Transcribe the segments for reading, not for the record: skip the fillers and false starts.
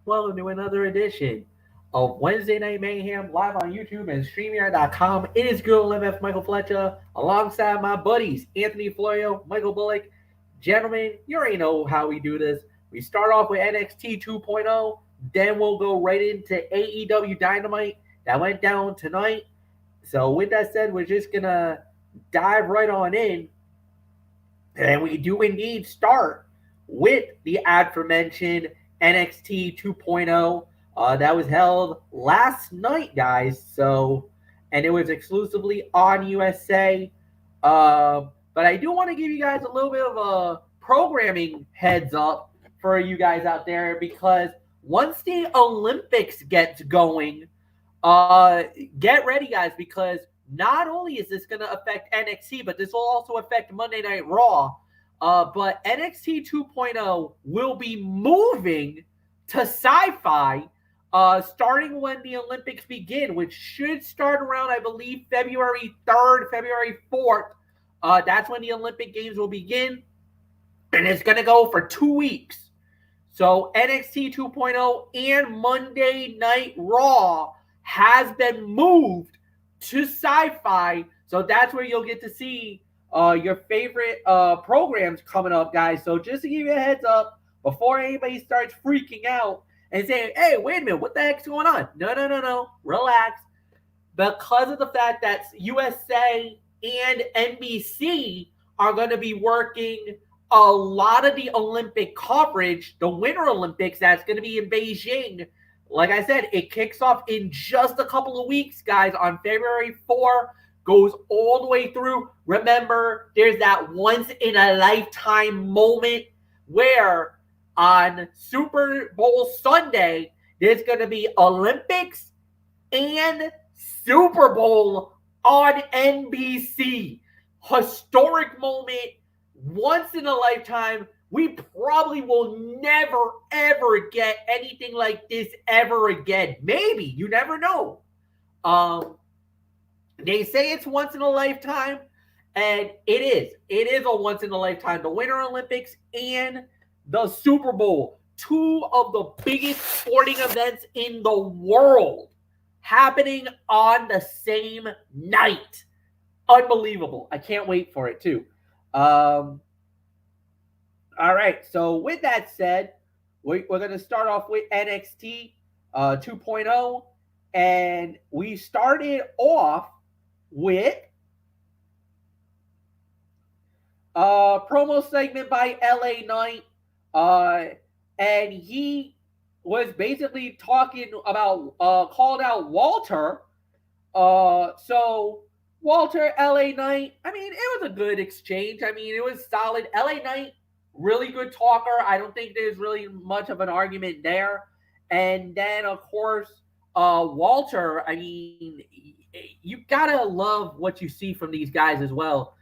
Welcome to another edition of Wednesday Night Mayhem live on YouTube and StreamYard.com. It is Girl MF Michael Fletcher alongside my buddies Anthony Florio, Michael Bullock. Gentlemen, you already know how we do this. We start off with NXT 2.0, then we'll go right into AEW Dynamite that went down tonight. So, with that said, we're just gonna dive right on in, and we do indeed start with the aforementioned NXT 2.0 that was held last night, guys. So, and it was exclusively on USA. But I do want to give you guys a little bit of a programming heads up for you guys out there because once the Olympics gets going, get ready, guys, because not only is this going to affect NXT, but this will also affect Monday Night Raw. But NXT 2.0 will be moving to sci-fi starting when the Olympics begin, which should start around, I believe, February 3rd, February 4th. That's when the Olympic Games will begin, and it's going to go for 2 weeks. So NXT 2.0 and Monday Night Raw has been moved to sci-fi. So that's where you'll get to see your favorite programs coming up, guys. So just to give you a heads up, before anybody starts freaking out and saying, hey, wait a minute, what the heck's going on? No. Relax. Because of the fact that USA and NBC are going to be working a lot of the Olympic coverage, the Winter Olympics that's going to be in Beijing. Like I said, it kicks off in just a couple of weeks, guys, on February 4th, goes all the way through. Remember, there's that once-in-a-lifetime moment where on Super Bowl Sunday, there's going to be Olympics and Super Bowl on NBC. Historic moment, once in a lifetime. We probably will never, ever get anything like this ever again. Maybe. You never know. They say it's once in a lifetime, and it is. It is a once in a lifetime. The Winter Olympics and the Super Bowl, two of the biggest sporting events in the world, happening on the same night. Unbelievable. I can't wait for it, too. All right. So, with that said, we're going to start off with NXT 2.0. And we started off with a promo segment by LA Knight. And he was basically talking about, called out Walter. So Walter, LA Knight, I mean, it was a good exchange. I mean, it was solid. LA Knight, really good talker. I don't think there's really much of an argument there. And then, of course, Walter, I mean, you gotta love what you see from these guys as well.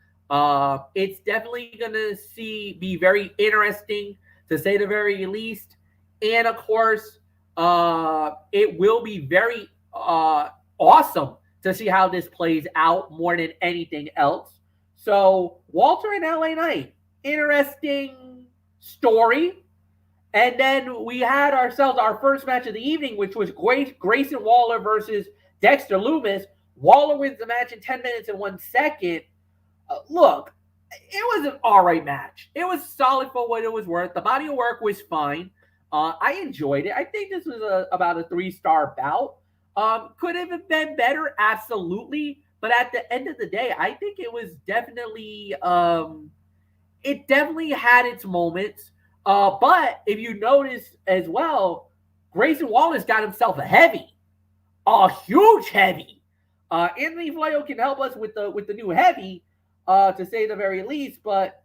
It's definitely gonna be very interesting to say the very least. And of course, it will be very awesome to see how this plays out more than anything else. So Walter and LA Knight, interesting story. And then we had ourselves our first match of the evening, which was Grayson Waller versus Dexter Lumis. Waller wins the match in 10 minutes and 1 second. Look, it was an all right match. It was solid for what it was worth. The body of work was fine. I enjoyed it. I think this was about a 3-star bout. Could have been better, absolutely. But at the end of the day, I think it was definitely it definitely had its moments. But if you notice as well, Grayson Wallace got himself a huge heavy. Anthony Flayo can help us with the new heavy, to say the very least. But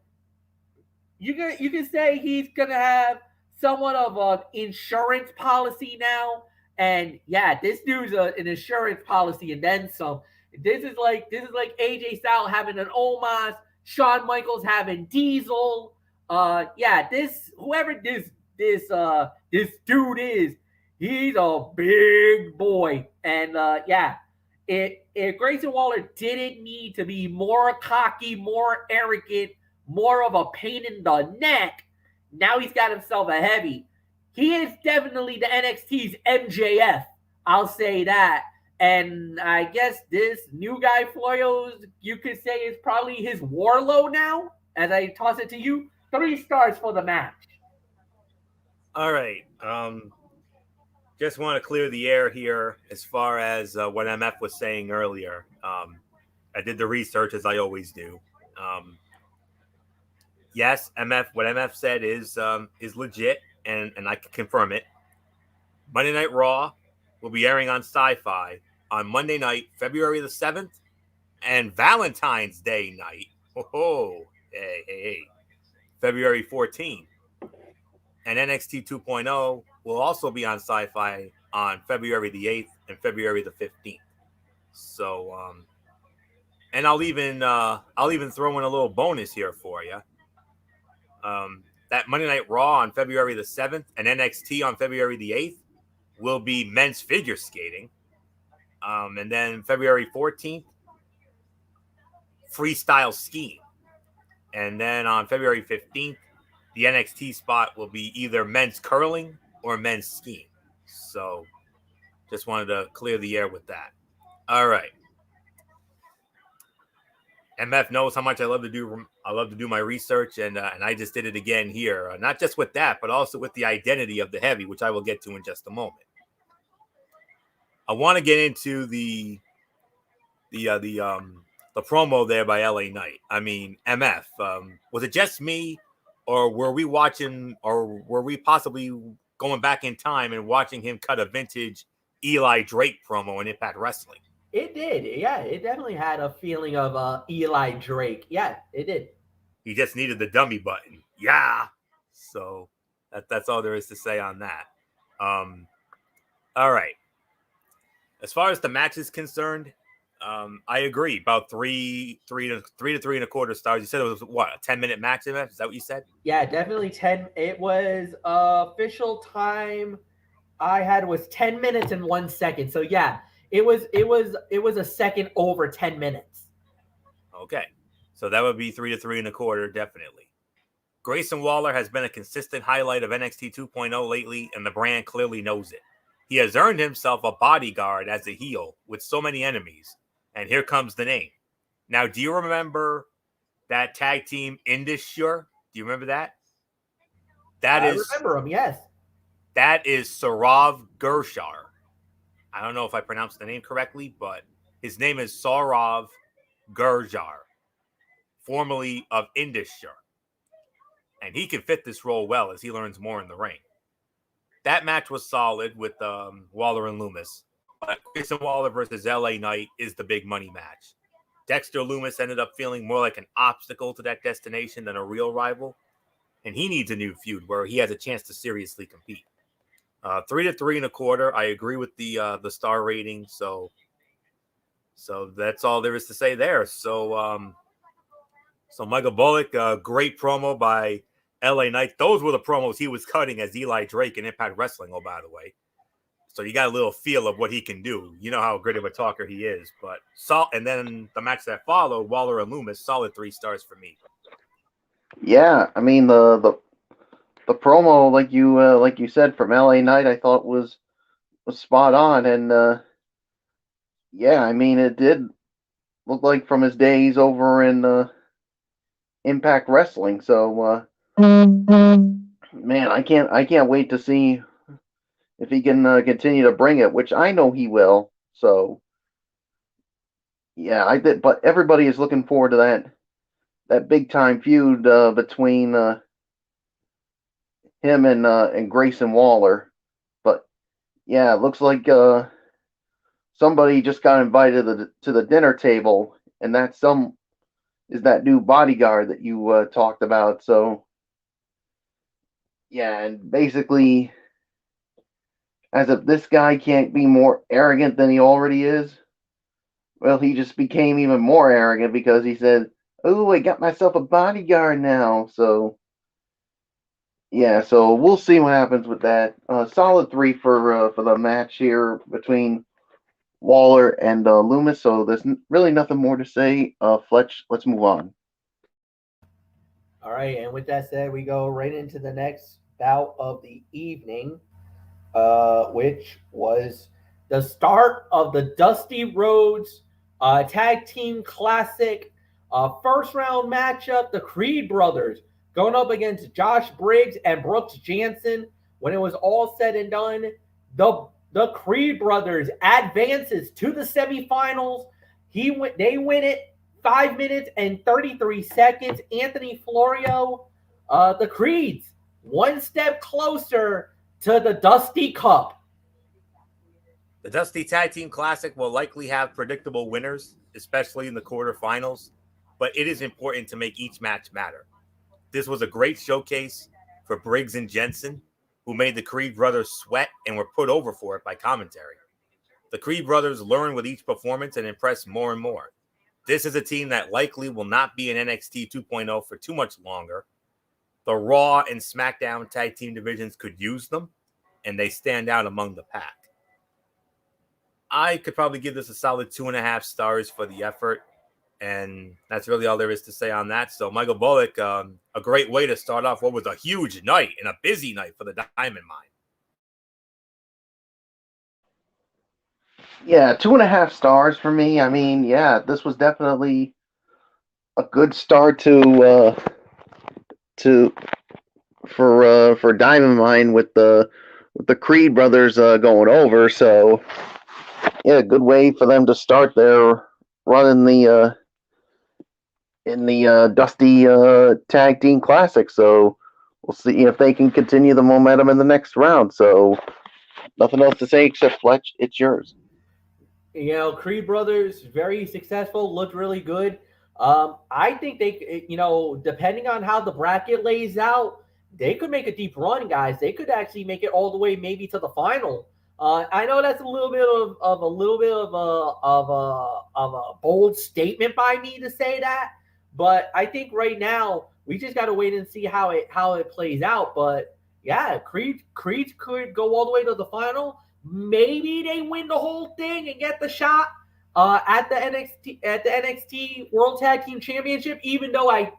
you can say he's gonna have somewhat of an insurance policy now. And yeah, this dude's an insurance policy and then some. This is like AJ Styles having an Omos, Shawn Michaels having Diesel. Yeah, whoever this dude is, he's a big boy. And yeah, if Grayson Waller didn't need to be more cocky, more arrogant, more of a pain in the neck, now he's got himself a heavy. He is definitely the NXT's MJF. I'll say that. And I guess this new guy, Floyos, you could say is probably his Warlow now. As I toss it to you, 3 stars for the match. All right. Just want to clear the air here as far as what MF was saying earlier. I did the research as I always do. Yes, what MF said is legit, and I can confirm it. Monday Night Raw will be airing on Sci-Fi on Monday night, February the 7th, and Valentine's Day night. Hey, February 14th. And NXT 2.0 will also be on Sci-Fi on February the 8th and February the 15th. So, and I'll even throw in a little bonus here for you. That Monday Night Raw on February the 7th and NXT on February the 8th will be men's figure skating. And then February 14th, freestyle skiing. And then on February 15th, the NXT spot will be either men's curling or men's skiing. So just wanted to clear the air with that. All right. MF knows how much I love to do my research, and I just did it again here. Not just with that, but also with the identity of the heavy, which I will get to in just a moment. I want to get into the promo there by LA Knight. I mean, MF, was it just me, or were we watching, or were we possibly going back in time and watching him cut a vintage Eli Drake promo in Impact Wrestling? It did. Yeah, it definitely had a feeling of Eli Drake. Yeah, it did. He just needed the dummy button. Yeah. So that's all there is to say on that. All right. As far as the match is concerned, I agree. About three to 3.25 stars. You said it was what, a 10-minute match? Is that what you said? Yeah, definitely 10. It was official time I had was 10 minutes and 1 second. So yeah, it was a second over 10 minutes. Okay, so that would be 3 to 3.25, definitely. Grayson Waller has been a consistent highlight of NXT 2.0 lately, and the brand clearly knows it. He has earned himself a bodyguard as a heel with so many enemies, and here comes the name. Now, do you remember that tag team Indusure? Do you remember that? I remember him, yes. That is Saurav Gurshar. I don't know if I pronounced the name correctly, but his name is Saurav Gurjar, formerly of Indusure. And he can fit this role well as he learns more in the ring. That match was solid with Waller and Loomis. But Grayson Waller versus LA Knight is the big money match. Dexter Loomis ended up feeling more like an obstacle to that destination than a real rival. And he needs a new feud where he has a chance to seriously compete. 3 to 3.25. I agree with the star rating. So that's all there is to say there. So Michael Bullock, great promo by LA Knight. Those were the promos he was cutting as Eli Drake in Impact Wrestling, oh, by the way. So you got a little feel of what he can do. You know how great of a talker he is. And then the match that followed, Waller and Loomis, solid 3 stars for me. Yeah, I mean the promo, like you said, from LA Knight, I thought was spot on, and yeah, I mean it did look like from his days over in Impact Wrestling. So man, I can't wait to see if he can continue to bring it, which I know he will. So yeah, I did, but everybody is looking forward to that big time feud between him and Grayson Waller. But yeah, it looks like somebody just got invited to the dinner table, and that is that new bodyguard that you talked about. So yeah, and basically, as if this guy can't be more arrogant than he already is, well, he just became even more arrogant because he said, "Oh, I got myself a bodyguard now." So yeah, so we'll see what happens with that. Solid 3 for the match here between Waller and Loomis. So there's really nothing more to say. Fletch, let's move on. All right, and with that said, we go right into the next bout of the evening, which was the start of the Dusty Rhodes Tag Team Classic first round matchup. The Creed brothers going up against Josh Briggs and Brooks Jansen. When it was all said and done, the Creed brothers advances to the semifinals. They win it 5 minutes and 33 seconds. Anthony Florio, the Creeds, one step closer to the Dusty Cup. The Dusty Tag Team Classic will likely have predictable winners, especially in the quarterfinals, but it is important to make each match matter. This was a great showcase for Briggs and Jensen, who made the Creed brothers sweat and were put over for it by commentary. The Creed brothers learn with each performance and impress more and more. This is a team that likely will not be in NXT 2.0 for too much longer. The Raw and SmackDown tag team divisions could use them, and they stand out among the pack. I could probably give this a solid 2.5 stars for the effort, and that's really all there is to say on that. So, Michael Bullock, a great way to start off what was a huge night and a busy night for the Diamond Mine. Yeah, 2.5 stars for me. I mean, yeah, this was definitely a good start for Diamond Mine with the Creed brothers going over. So yeah, good way for them to start their run in the Dusty Tag Team Classic. So we'll see if they can continue the momentum in the next round. So nothing else to say except Fletch, it's yours. You know, Creed brothers, very successful, looked really good. I think they, depending on how the bracket lays out, they could make a deep run, guys. They could actually make it all the way, maybe to the final. I know that's a little bit of a bold statement by me to say that, but I think right now we just got to wait and see how it plays out. But yeah, Creed could go all the way to the final. Maybe they win the whole thing and get the shot at the NXT World Tag Team Championship. Even though I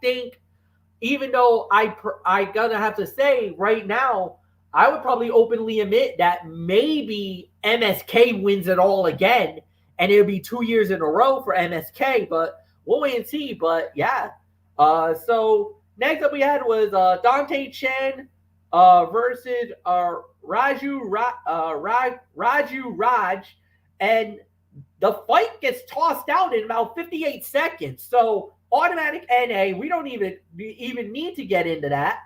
gotta have to say right now, I would probably openly admit that maybe MSK wins it all again, and it'll be 2 years in a row for MSK. But we'll wait and see. But yeah, so next up we had was Dante Chen versus Raju Raj, and the fight gets tossed out in about 58 seconds. So automatic NA. We don't even need to get into that.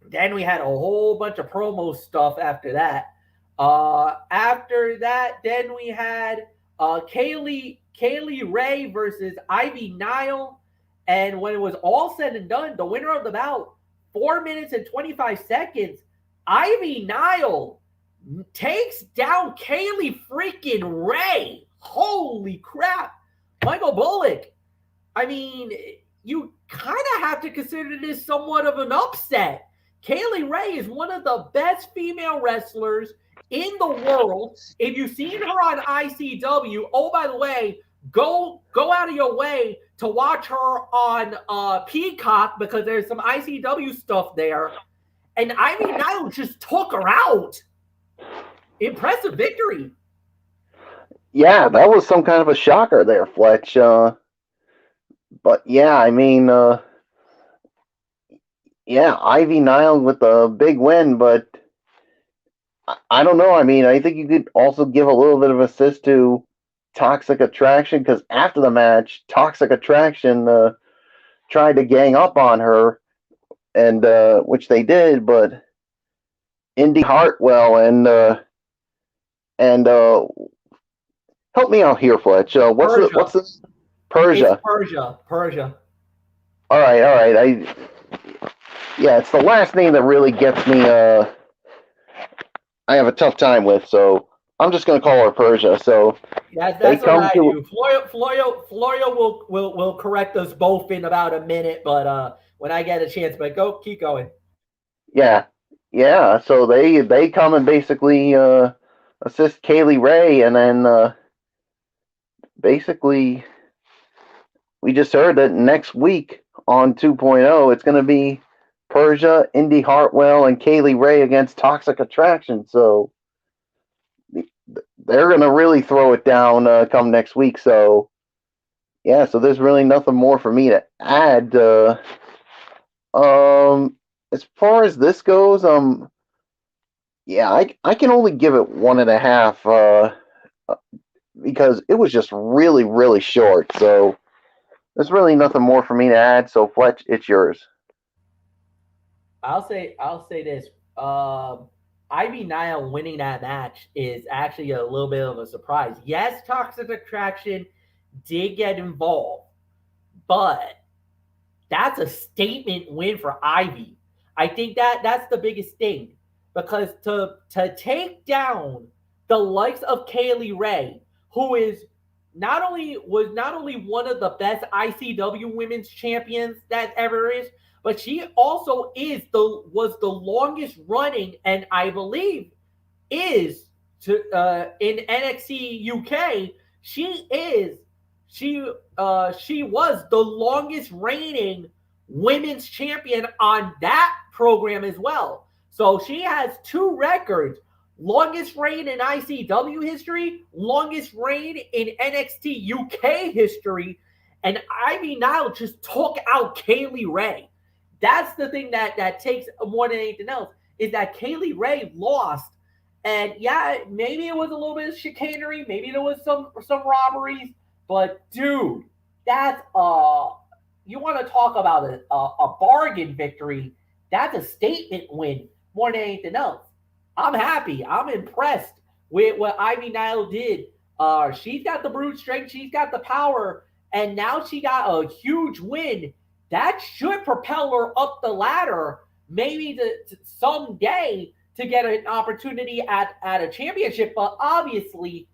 Then we had a whole bunch of promo stuff after that. Then we had Kaylee Ray versus Ivy Nile. And when it was all said and done, the winner of the bout, 4 minutes and 25 seconds, Ivy Nile takes down Kaylee freaking Ray. Holy crap. Michael Bullock, I mean, you kind of have to consider this somewhat of an upset. Kaylee Ray is one of the best female wrestlers in the world. If you've seen her on ICW, oh, by the way, go out of your way to watch her on Peacock, because there's some ICW stuff there. And Ivy Nile just took her out. Impressive victory. Yeah, that was some kind of a shocker there, Fletch. But yeah, I mean, Ivy Nile with a big win, but I don't know. I mean, I think you could also give a little bit of assist to Toxic Attraction, because after the match, Toxic Attraction tried to gang up on her, and which they did, but Indy Hartwell and help me out here, Fletch. What's this? Persia. It's Persia. All right. It's the last name that really gets me. I have a tough time with, so I'm just going to call her Persia. So that's what I do. Florio will correct us both in about a minute, but when I get a chance, but keep going. Yeah. So they come and basically assist Kaylee Ray, and then basically we just heard that next week on 2.0 it's going to be Persia, Indy Hartwell, and Kaylee Ray against Toxic Attraction. So they're going to really throw it down come next week. So, yeah, so there's really nothing more for me to add. As far as this goes, yeah, I can only give it 1.5 because it was just really, really short. So there's really nothing more for me to add. So Fletch, it's yours. I'll say this. Ivy Nile winning that match is actually a little bit of a surprise. Yes, Toxic Attraction did get involved, but that's a statement win for Ivy. I think that's the biggest thing because to take down the likes of Kaylee Ray, who is not only one of the best ICW women's champions that ever is, but she also was the longest running, and I believe is in NXT UK. She was the longest reigning women's champion on that program as well. So she has 2 records: longest reign in ICW history, longest reign in NXT UK history, and Ivy Nile just took out Kaylee Ray. That's the thing that takes more than anything else, is that Kaylee Ray lost. And yeah, maybe it was a little bit of chicanery, maybe there was some robberies, but dude, that's you want to talk about a bargain victory? That's a statement win more than anything else. I'm happy. I'm impressed with what Ivy Nile did. She's got the brute strength, she's got the power, and now she got a huge win. That should propel her up the ladder, maybe to someday to get an opportunity at a championship. But obviously,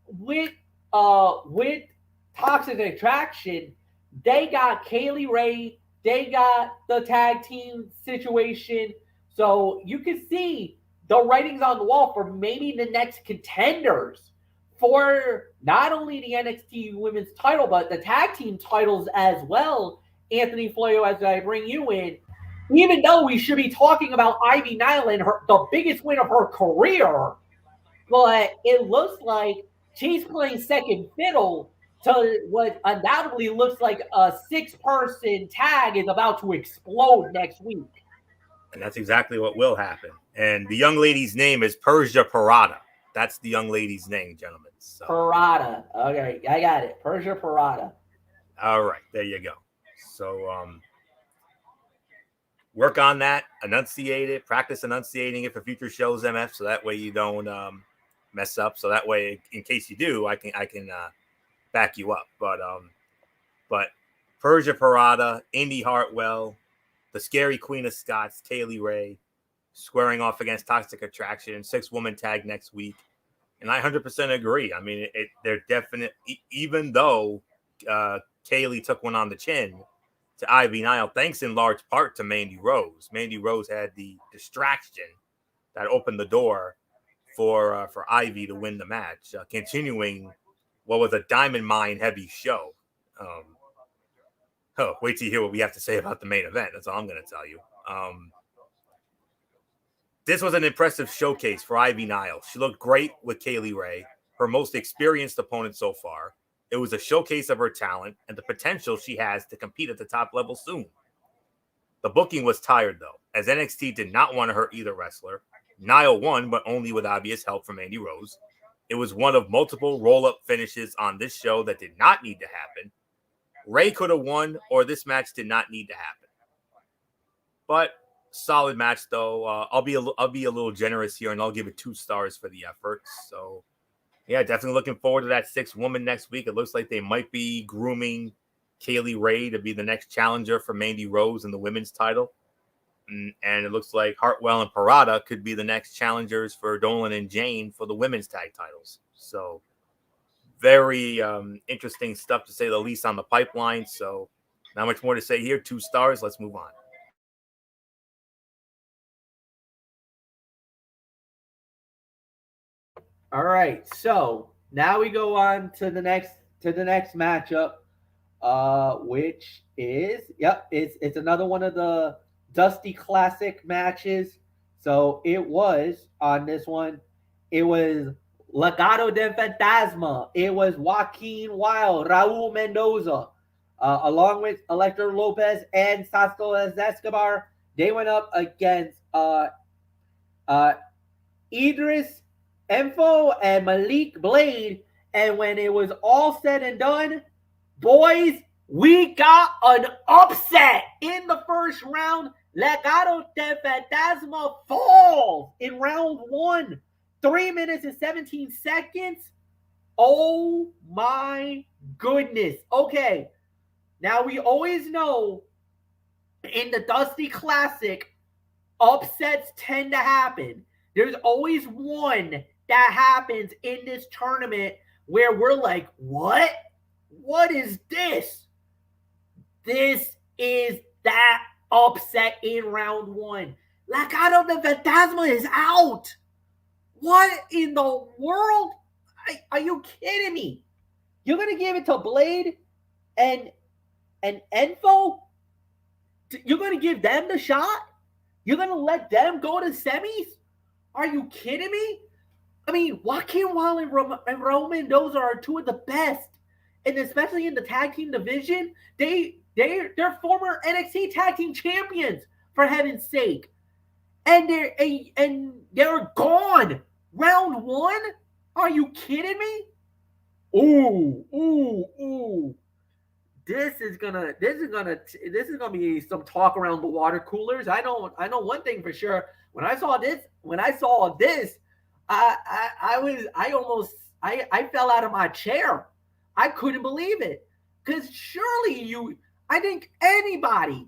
with Toxic Attraction, they got Kaylee Ray, they got the tag team situation. So you can see the writings on the wall for maybe the next contenders for not only the NXT women's title, but the tag team titles as well. Anthony Floyo, as I bring you in, even though we should be talking about Ivy Nile and the biggest win of her career, but it looks like she's playing second fiddle to what undoubtedly looks like a 6-person tag is about to explode next week. And that's exactly what will happen. And the young lady's name is Persia Parada. That's the young lady's name, gentlemen. So. Parada. Okay, I got it. Persia Parada. All right, there you go. So work on that, enunciate it, practice enunciating it for future shows, MF, so that way you don't mess up. So that way, in case you do, I can back you up. But Persia Parada, Indy Hartwell, the Scary Queen of Scots, Kaylee Ray, squaring off against Toxic Attraction, 6-woman tag next week. And I 100% agree. I mean, they're definite, even though Kaylee took one on the chin to Ivy Nile, thanks in large part to Mandy Rose. Mandy Rose had the distraction that opened the door for Ivy to win the match, continuing what was a diamond mine heavy show. Wait till you hear what we have to say about the main event. That's all I'm going to tell you. This was an impressive showcase for Ivy Nile. She looked great with Kaylee Ray, her most experienced opponent so far. It was a showcase of her talent and the potential she has to compete at the top level soon. The booking was tired, though, as NXT did not want to hurt either wrestler. Nile won, but only with obvious help from Mandy Rose. It was one of multiple roll-up finishes on this show that did not need to happen. Ray could have won, or this match did not need to happen. But solid match, though. I'll be a little generous here, and I'll give it 2 stars for the effort. So, yeah, definitely looking forward to that 6-woman next week. It looks like they might be grooming Kaylee Ray to be the next challenger for Mandy Rose in the women's title. And it looks like Hartwell and Parada could be the next challengers for Dolan and Jane for the women's tag titles. So very interesting stuff, to say the least, on the pipeline. So not much more to say here. 2 stars. Let's move on. All right, so now we go on to the next matchup, which is it's another one of the Dusty Classic matches. So it was on this one. It was Legado del Fantasma. It was Joaquin Wild, Raul Mendoza, along with Elector Lopez and Santos Escobar. They went up against uh, Idris Enfo and Malik Blade. And when it was all said and done, boys, we got an upset in the first round. Legado del Fantasma falls in round 1. 3 minutes and 17 seconds. Oh my goodness. Okay. Now we always know in the Dusty Classic, upsets tend to happen. There's always one that happens in this tournament where we're like, what? What is this? This is that upset in round 1. Legado del Fantasma is out. What in the world? Are you kidding me? You're going to give it to Blade and Enfo? You're going to give them the shot? You're going to let them go to semis? Are you kidding me? I mean, Joaquin Wild and Raul Mendoza are two of the best. And especially in the tag team division, they're former NXT tag team champions, for heaven's sake. And they're gone. Round 1? Are you kidding me? Ooh. This is gonna be some talk around the water coolers. I know one thing for sure. When I saw this, I fell out of my chair. I couldn't believe it. Because surely I think anybody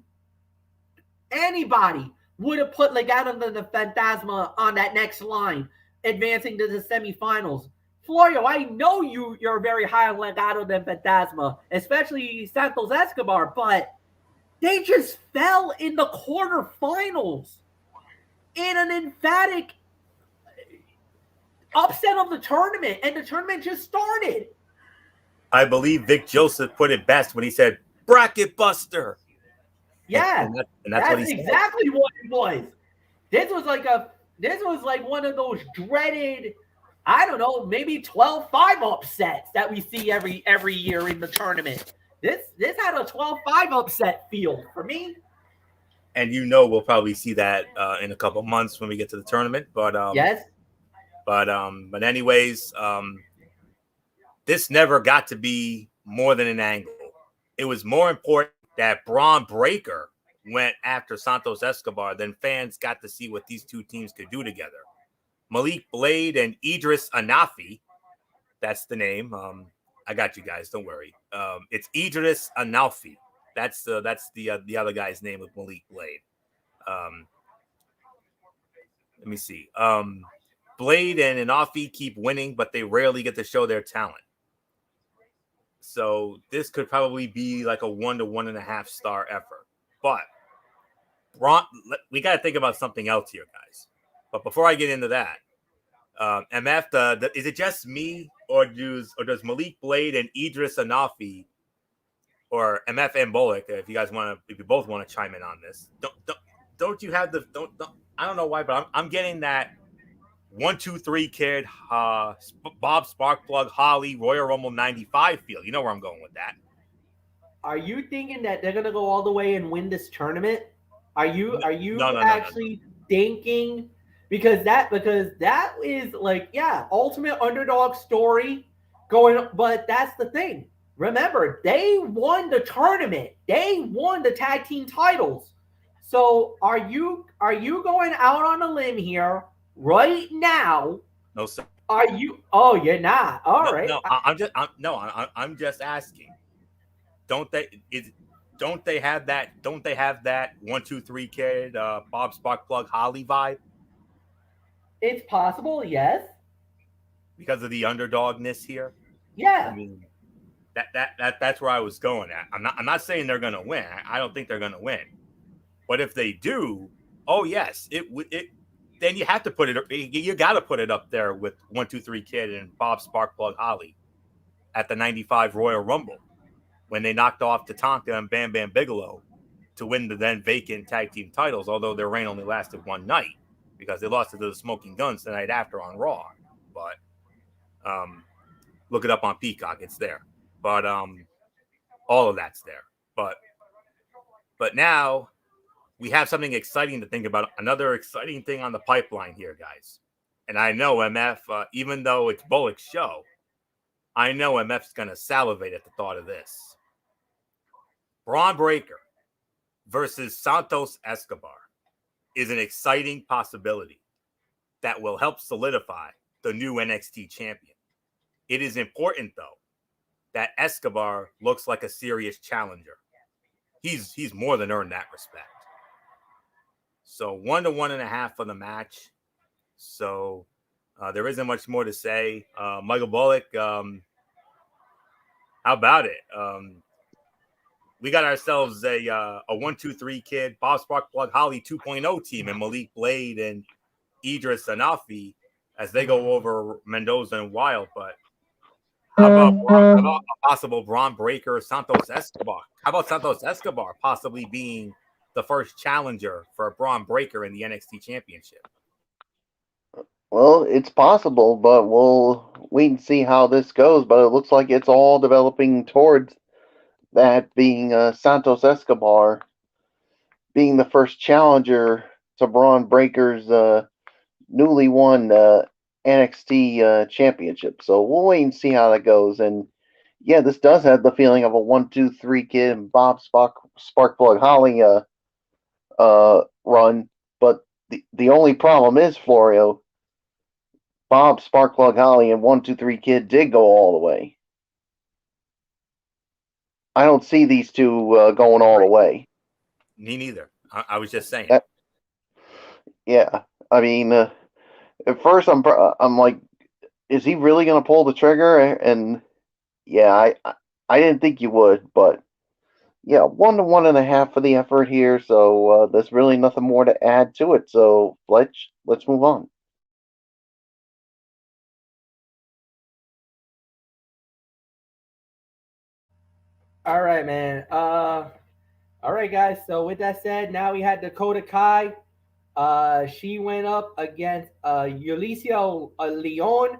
would have put Legado del Fantasma on that next line, advancing to the semifinals. Florio, I know you're very high on Legado del Fantasma, especially Santos Escobar, but they just fell in the quarterfinals in an emphatic upset of the tournament, and the tournament just started. I believe Vic Joseph put it best when he said, "Bracket Buster." Yeah, and that's what he exactly what it was. This was like one of those dreaded, I don't know, maybe 12-5 upsets that we see every year in the tournament. This had a 12-5 upset feel for me. And we'll probably see that in a couple months when we get to the tournament. But yes. But anyways, this never got to be more than an angle. It was more important that Braun Breaker went after Santos Escobar than fans got to see what these two teams could do together. Malik Blade and Idris Anafi, that's the name. I got you guys, don't worry. It's Idris Anafi. That's the other guy's name with Malik Blade. Let me see. Blade and Anafi keep winning, but they rarely get to show their talent. So this could probably be like a 1 to 1.5 star effort. But we got to think about something else here, guys. But before I get into that, MF, is it just me, or does Malik Blade and Idris Anafi, or MF and Bullock, if you both want to chime in on this, don't you have I don't know why, but I'm getting that 1, 2, 3 kid, Bob Sparkplug Holly Royal Rumble 95 feel. You know where I'm going with that. Are you thinking that they're gonna go all the way and win this tournament? Are you actually thinking? Because that is like, yeah, ultimate underdog story going. But that's the thing. Remember, they won the tournament. They won the tag team titles. So are you going out on a limb here right now? No, sir. Are you? Oh, you're not. All right. No, I'm just asking. Don't they have that 1, 2, 3 kid Bob Sparkplug Holly vibe? It's possible, yes. Because of the underdogness here. Yeah. I mean, that's where I was going at. I'm not saying they're gonna win. I don't think they're gonna win. But if they do, oh yes, then you have to put it. You got to put it up there with 1, 2, 3 kid and Bob Sparkplug Holly at the '95 Royal Rumble when they knocked off Tatanka and Bam Bam Bigelow to win the then vacant tag team titles, although their reign only lasted one night because they lost it to the Smoking Guns the night after on Raw. But look it up on Peacock. It's there. But all of that's there. But now we have something exciting to think about. Another exciting thing on the pipeline here, guys. And I know MF, even though it's Bullock's show, I know MF's going to salivate at the thought of this. Braun Breaker versus Santos Escobar is an exciting possibility that will help solidify the new NXT champion. It is important, though, that Escobar looks like a serious challenger. He's more than earned that respect. So 1 to 1.5 for the match. So there isn't much more to say. Michael Bullock, how about it? We got ourselves a 1-2-3 kid, Bob Sparkplug Holly 2.0 team, and Malik Blade and Idris Anafi as they go over Mendoza and Wild. But how about a possible Braun Breaker Santos Escobar? How about Santos Escobar possibly being the first challenger for Braun Breaker in the NXT Championship? Well, it's possible, but we'll wait and see how this goes. But it looks like it's all developing towards that being Santos Escobar being the first challenger to Braun Breaker's newly won NXT championship. So we'll wait and see how that goes. And yeah, this does have the feeling of a 1-2-3 kid and Bob Sparkplug Holly run. But the only problem is, Florio, Bob Sparkplug Holly and 1-2-3 kid did go all the way. I don't see these two going all the way. Me neither. I was just saying. Yeah, I mean, at first I'm like, is he really going to pull the trigger? And yeah, I didn't think you would, but yeah, 1 to 1.5 for the effort here. So there's really nothing more to add to it. So let's move on. All right, man. All right, guys. So with that said, now we had Dakota Kai. She went up against Ulicia Leon.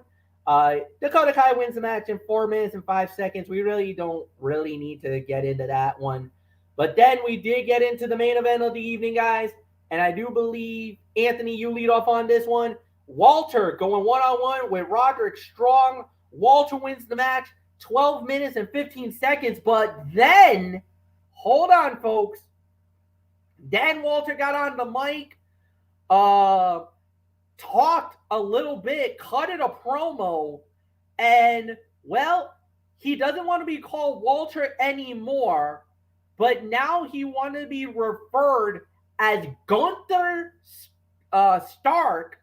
Dakota Kai wins the match in 4 minutes and 5 seconds. We really don't need to get into that one. But then we did get into the main event of the evening, guys. And I do believe, Anthony, you lead off on this one. Walter going one-on-one with Roderick Strong. Walter wins the match, 12 minutes and 15 seconds. But then, hold on, folks. Then Walter got on the mic, talked a little bit, cut it a promo, and, well, he doesn't want to be called Walter anymore, but now he wanted to be referred as Gunther Stark.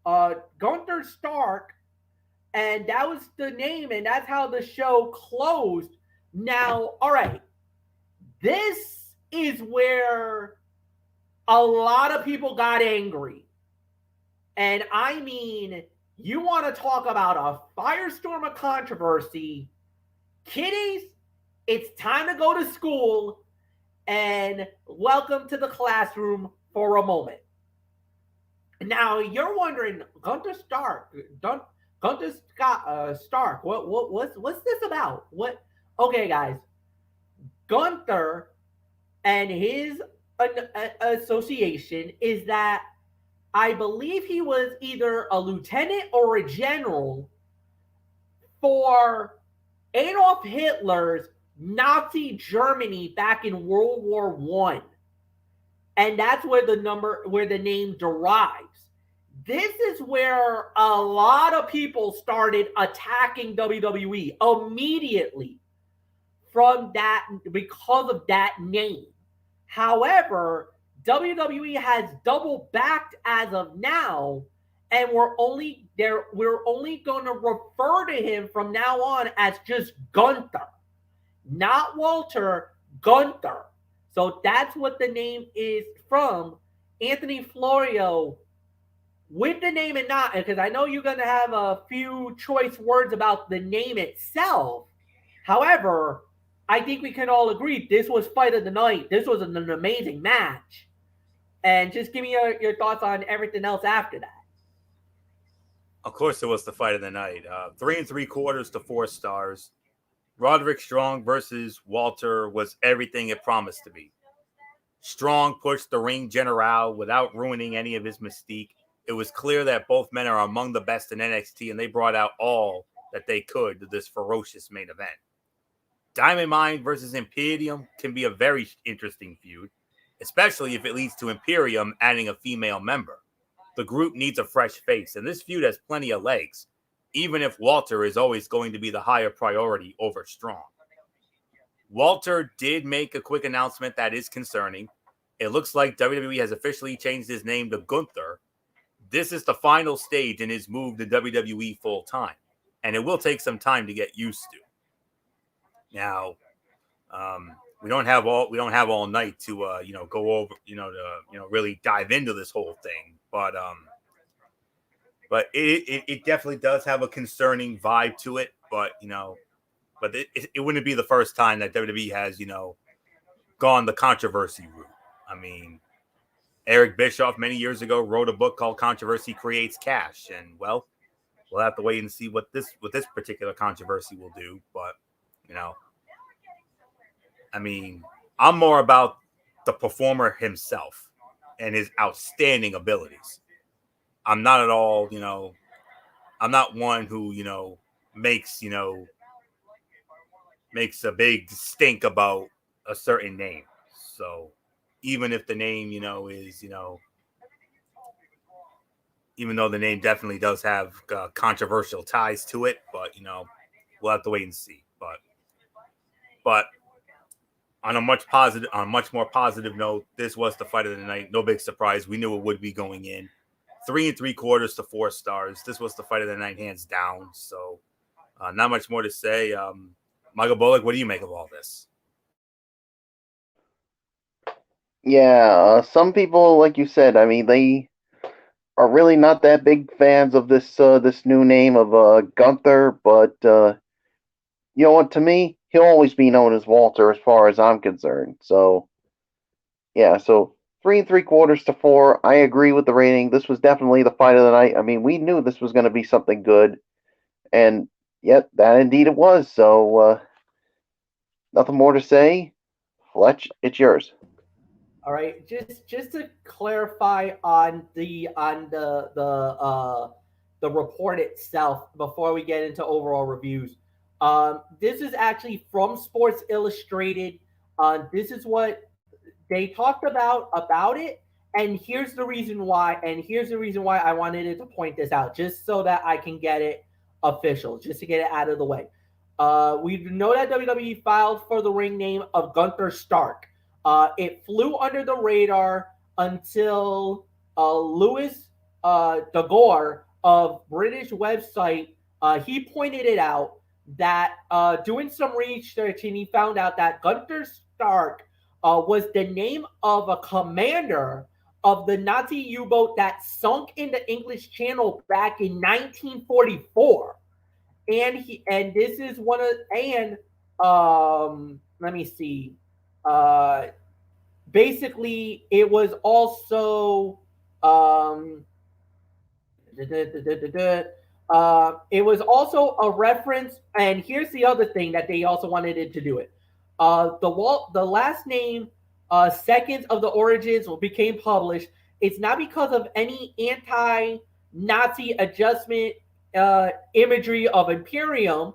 Gunther Stark, and that was the name, and that's how the show closed. Now, all right, this is where a lot of people got angry. And I mean, you want to talk about a firestorm of controversy. Kiddies, it's time to go to school, and welcome to the classroom for a moment. Now, you're wondering, Gunther Stark, Stark, what's this about? What? Okay, guys, Gunther and his association is that I believe he was either a lieutenant or a general for Adolf Hitler's Nazi Germany back in World War I. And that's where the name derives. This is where a lot of people started attacking WWE immediately from that, because of that name. However, WWE has double backed as of now, and we're only going to refer to him from now on as just Gunther, not Walter, Gunther. So that's what the name is from. Anthony Florio, with the name and not, because I know you're going to have a few choice words about the name itself. However, I think we can all agree this was fight of the night. This was an amazing match. And just give me your thoughts on everything else after that. Of course, it was the fight of the night. 3 3/4 to 4 stars. Roderick Strong versus Walter was everything it promised to be. Strong pushed the ring general without ruining any of his mystique. It was clear that both men are among the best in NXT, and they brought out all that they could to this ferocious main event. Diamond Mine versus Imperium can be a very interesting feud, especially if it leads to Imperium adding a female member. The group needs a fresh face, and this feud has plenty of legs, even if Walter is always going to be the higher priority over Strong. Walter did make a quick announcement that is concerning. It looks like WWE has officially changed his name to Gunther. This is the final stage in his move to WWE full time, and it will take some time to get used to. Now, we don't have all night to go over to really dive into this whole thing, but it definitely does have a concerning vibe to it. But it wouldn't be the first time that WWE has gone the controversy route. I mean, Eric Bischoff many years ago wrote a book called Controversy Creates Cash, and well, we'll have to wait and see what this particular controversy will do. But I mean, I'm more about the performer himself and his outstanding abilities. I'm not at all, I'm not one who, makes a big stink about a certain name. So even if the name, is, even though the name definitely does have controversial ties to it, but, we'll have to wait and see. But on a much more positive note, this was the fight of the night. No big surprise. We knew it would be going in. 3 3/4 to 4 stars. This was the fight of the night, hands down. So, not much more to say. Michael Bullock, what do you make of all this? Yeah, some people, like you said, I mean, they are really not that big fans of this new name of Gunther, but you know what? To me, he'll always be known as Walter, as far as I'm concerned. So, yeah, so 3 3/4 to 4. I agree with the rating. This was definitely the fight of the night. I mean, we knew this was going to be something good, and yet that indeed it was. So, nothing more to say. Fletch, it's yours. All right, just to clarify on the report itself before we get into overall reviews. This is actually from Sports Illustrated. This is what they talked about it, and here's the reason why. And here's the reason why I wanted to point this out, just so that I can get it official, just to get it out of the way. We know that WWE filed for the ring name of Gunther Stark. It flew under the radar until Louis Dagore of British website, he pointed it out that doing some research, and he found out that Gunther Stark was the name of a commander of the Nazi U-boat that sunk in the English Channel back in 1944. And this is one of, and let me see. Basically, it was also it was also a reference, and here's the other thing that they also wanted it to do it. The last name, Seconds of the Origins, became published. It's not because of any anti-Nazi adjustment imagery of Imperium,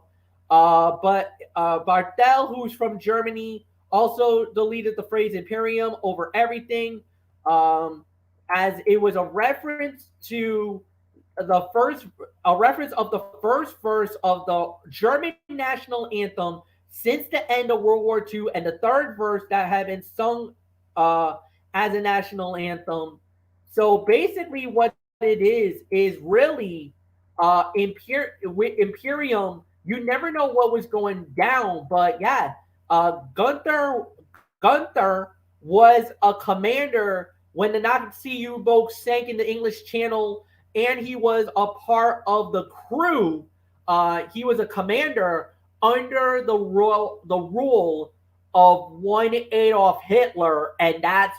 but Bartel, who's from Germany, also deleted the phrase Imperium over everything, as it was a reference to a reference of the first verse of the German national anthem since the end of World War II, and the third verse that had been sung as a national anthem. So basically, what it is really Imperium. You never know what was going down, but yeah, Gunther was a commander when the Nazi U-boat sank in the English Channel, and he was a part of the crew. He was a commander under the rule of one Adolf Hitler, and that's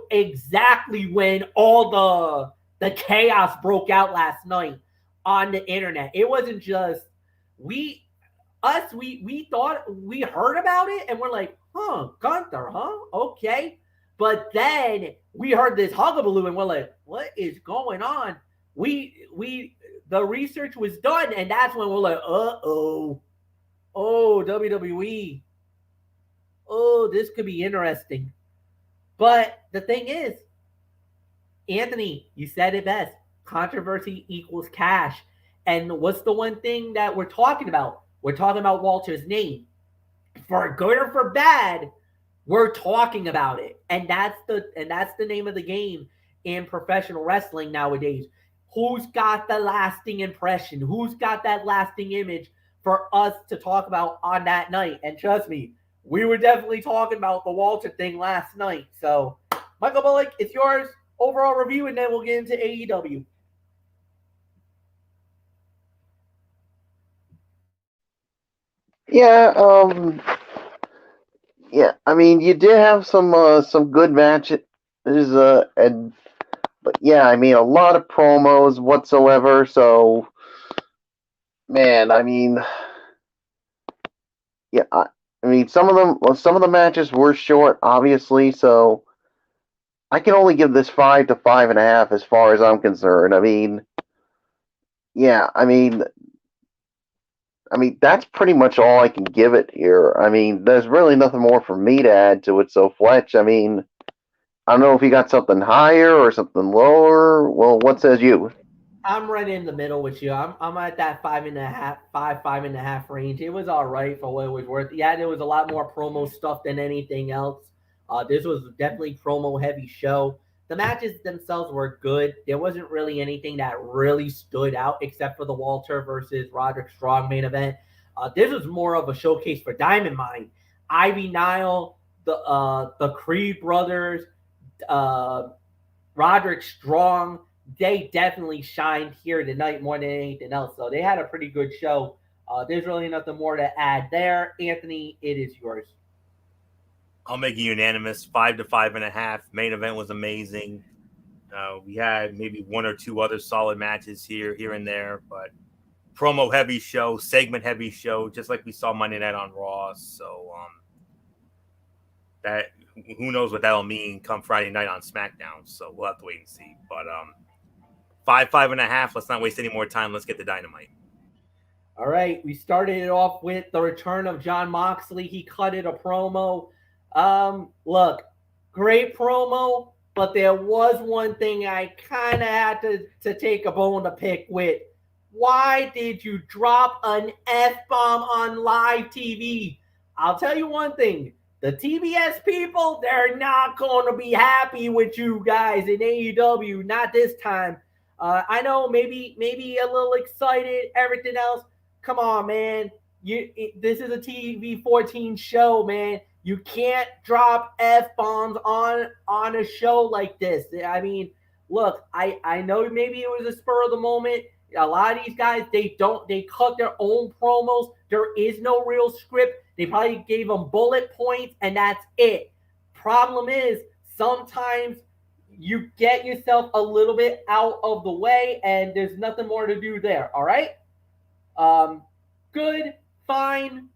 exactly when all the chaos broke out last night on the internet. It wasn't just we thought we heard about it and we're like, Gunther, okay. But then we heard this hugabaloo and we're like, what is going on? The research was done, and that's when we're like, oh, WWE, this could be interesting. But the thing is, Anthony, you said it best. Controversy equals cash. And what's the one thing that we're talking about? We're talking about Walter's name. For good or for bad, we're talking about it. And that's the name of the game in professional wrestling nowadays. Who's got the lasting impression? Who's got that lasting image for us to talk about on that night? And trust me, we were definitely talking about the Walter thing last night. So, Michael Bullock, it's yours. Overall review, and then we'll get into AEW. Yeah, I mean, you did have some good matches, but yeah, I mean, a lot of promos whatsoever. So, man, I mean, yeah, I mean, some of the matches were short, obviously. So, I can only give this 5 to 5.5 as far as I'm concerned. I mean, yeah, I mean, that's pretty much all I can give it here. I mean, there's really nothing more for me to add to it. So, Fletch, I mean, I don't know if you got something higher or something lower. Well, what says you? I'm right in the middle with you. I'm at that 5.5 range. It was all right for what it was worth. Yeah, there was a lot more promo stuff than anything else. This was definitely promo heavy show. The matches themselves were good. There wasn't really anything that really stood out except for the Walter versus Roderick Strong main event. This was more of a showcase for Diamond Mine, Ivy Nile, the Creed brothers, Roderick Strong. They definitely shined here tonight more than anything else. So they had a pretty good show. There's really nothing more to add there. Anthony, it is yours. I'll make it unanimous. 5 to 5.5. Main event was amazing. We had maybe one or two other solid matches here and there, but promo heavy show, segment heavy show, just like we saw Monday Night on Raw. So that who knows what that'll mean come Friday night on SmackDown. So we'll have to wait and see. But 5.5. Let's not waste any more time. Let's get the Dynamite. All right, we started it off with the return of Jon Moxley. He cut it a promo. Look, great promo, but there was one thing I kind of had to take a bone to pick with. Why did you drop an F-bomb on live TV? I'll tell you one thing. The TBS people, they're not going to be happy with you guys in AEW. Not this time. I know maybe a little excited, everything else. Come on, man. This is a TV 14 show, man. You can't drop F-bombs on a show like this. I mean, look, I know maybe it was a spur of the moment. A lot of these guys, they cut their own promos. There is no real script. They probably gave them bullet points, and that's it. Problem is, sometimes you get yourself a little bit out of the way, and there's nothing more to do there. All right. Good, fine.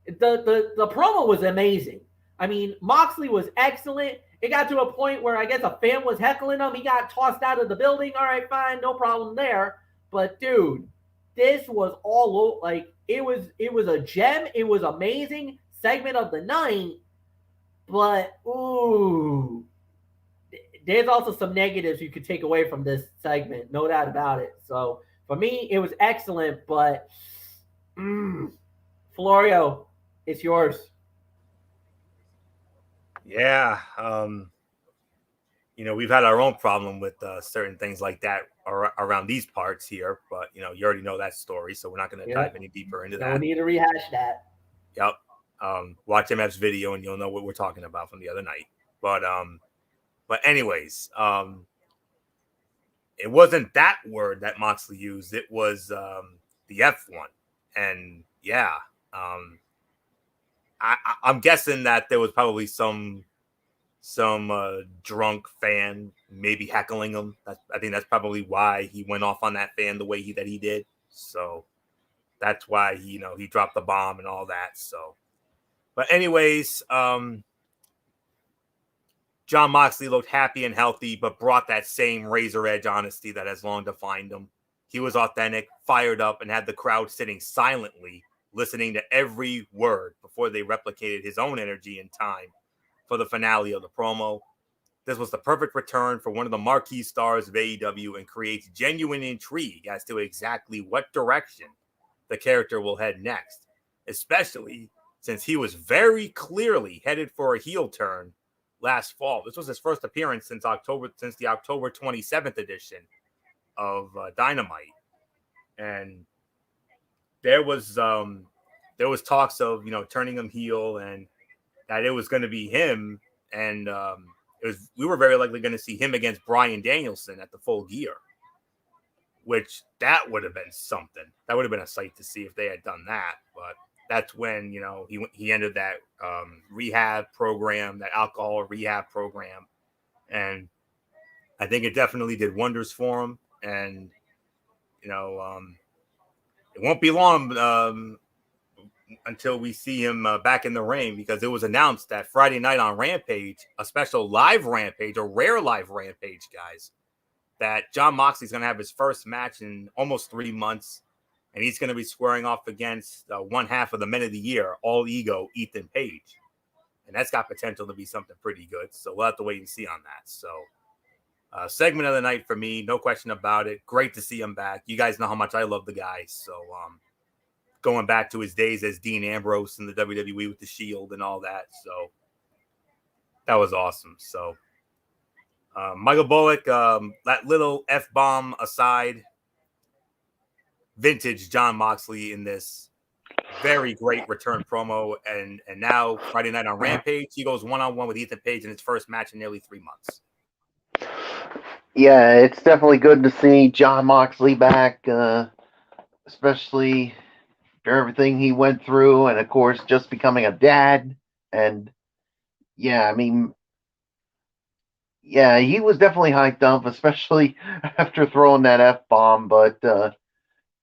The promo was amazing. I mean, Moxley was excellent. It got to a point where I guess a fan was heckling him. He got tossed out of the building. All right, fine, no problem there. But dude, this was all like it was a gem. It was amazing segment of the night. But ooh, there's also some negatives you could take away from this segment, no doubt about it. So for me, it was excellent, but Florio, it's yours. Yeah. We've had our own problem with certain things like that around these parts here, but you already know that story, so we're not going to dive any deeper into that. No need to rehash that. Yep. Watch MF's video and you'll know what we're talking about from the other night. But anyways, it wasn't that word that Moxley used. It was the F one. And yeah, I'm guessing that there was probably some drunk fan maybe heckling him. I think that's probably why he went off on that fan the way he did. So that's why he dropped the bomb and all that. So, but anyways, Jon Moxley looked happy and healthy, but brought that same razor edge honesty that has long defined him. He was authentic, fired up, and had the crowd sitting silently, listening to every word before they replicated his own energy in time for the finale of the promo. This was the perfect return for one of the marquee stars of AEW and creates genuine intrigue as to exactly what direction the character will head next, especially since he was very clearly headed for a heel turn last fall. This was his first appearance since the October 27th edition of Dynamite, and there was talks of turning him heel and that it was going to be him, and we were very likely going to see him against Bryan Danielson at the Full Gear, which that would have been something. That would have been a sight to see if they had done that. But that's when he entered that rehab program, that alcohol rehab program, and I think it definitely did wonders for him. And it won't be long until we see him back in the ring, because it was announced that Friday night on Rampage, a special live Rampage, a rare live Rampage, guys, that Jon Moxley's going to have his first match in almost 3 months, and he's going to be squaring off against one half of the Men of the Year, All Ego, Ethan Page. And that's got potential to be something pretty good, so we'll have to wait and see on that. So, segment of the night for me, no question about it. Great to see him back. You guys know how much I love the guy, so going back to his days as Dean Ambrose in the WWE with the Shield and all that. So that was awesome. So Michael Bullock, that little F-bomb aside, vintage Jon Moxley in this very great return promo. And now Friday night on Rampage, he goes one-on-one with Ethan Page in his first match in nearly 3 months. Yeah, it's definitely good to see Jon Moxley back, especially for everything he went through, and of course just becoming a dad. And yeah, I mean, yeah, he was definitely hyped up, especially after throwing that F-bomb. But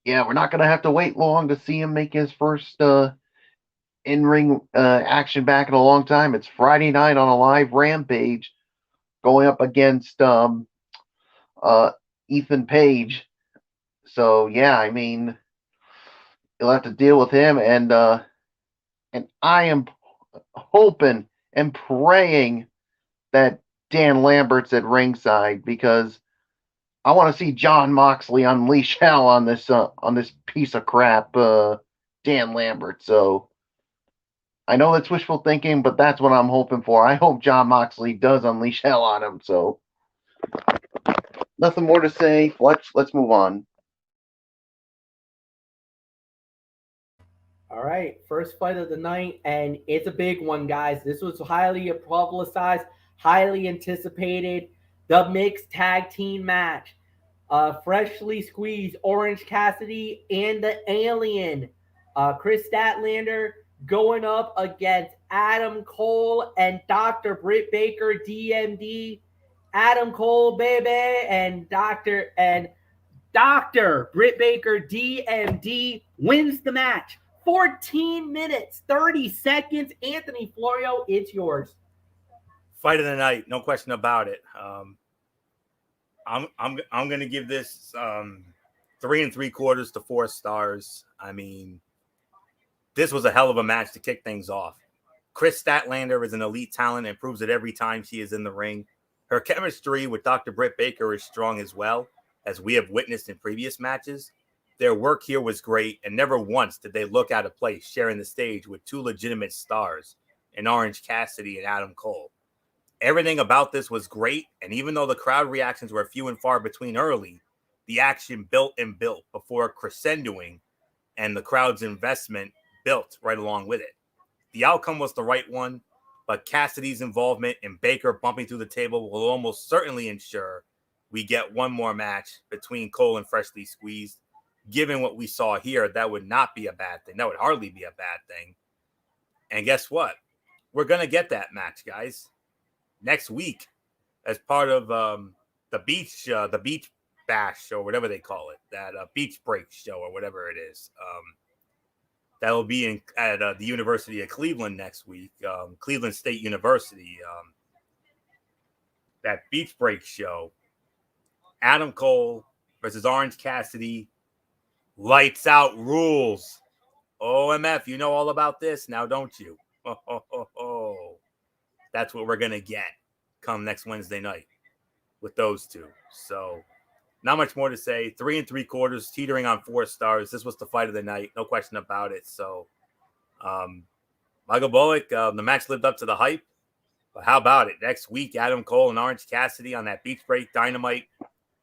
yeah, we're not gonna have to wait long to see him make his first in-ring action back in a long time. It's Friday night on a live Rampage, going up against Ethan Page. So yeah, I mean, you'll have to deal with him, and I am hoping and praying that Dan Lambert's at ringside, because I want to see Jon Moxley unleash hell on this piece of crap, Dan Lambert. So I know that's wishful thinking, but that's what I'm hoping for. I hope Jon Moxley does unleash hell on him. So nothing more to say. Let's move on. All right, first fight of the night, and it's a big one, guys. This was highly publicized, highly anticipated. The mixed tag team match. Freshly squeezed Orange Cassidy and the Alien. Chris Statlander going up against Adam Cole and Dr. Britt Baker, DMD. Adam Cole, baby, and Dr. Britt Baker, DMD, wins the match. 14 minutes, 30 seconds. Anthony Florio, it's yours. Fight of the night, no question about it. I'm going to give this 3 3/4 to 4 stars. I mean, this was a hell of a match to kick things off. Chris Statlander is an elite talent and proves it every time she is in the ring. Her chemistry with Dr. Britt Baker is strong as well, as we have witnessed in previous matches. Their work here was great, and never once did they look out of place sharing the stage with two legitimate stars in Orange Cassidy and Adam Cole. Everything about this was great, and even though the crowd reactions were few and far between early, the action built and built before crescendoing, and the crowd's investment built right along with it. The outcome was the right one, but Cassidy's involvement and Baker bumping through the table will almost certainly ensure we get one more match between Cole and Freshly Squeezed. given what we saw here, that would not be a bad thing. That would hardly be a bad thing. And guess what? We're going to get that match, guys, next week as part of the beach bash or whatever they call it, that beach break show or whatever it is. That will be at the University of Cleveland next week, Cleveland State University. That beach break show. Adam Cole versus Orange Cassidy. Lights out rules. OMF, you know all about this now, don't you? That's what we're going to get come next Wednesday night with those two. So not much more to say. 3 3/4, teetering on 4 stars. This was the fight of the night. No question about it. So Michael Bullock, the match lived up to the hype. But how about it? Next week, Adam Cole and Orange Cassidy on that Beach Break Dynamite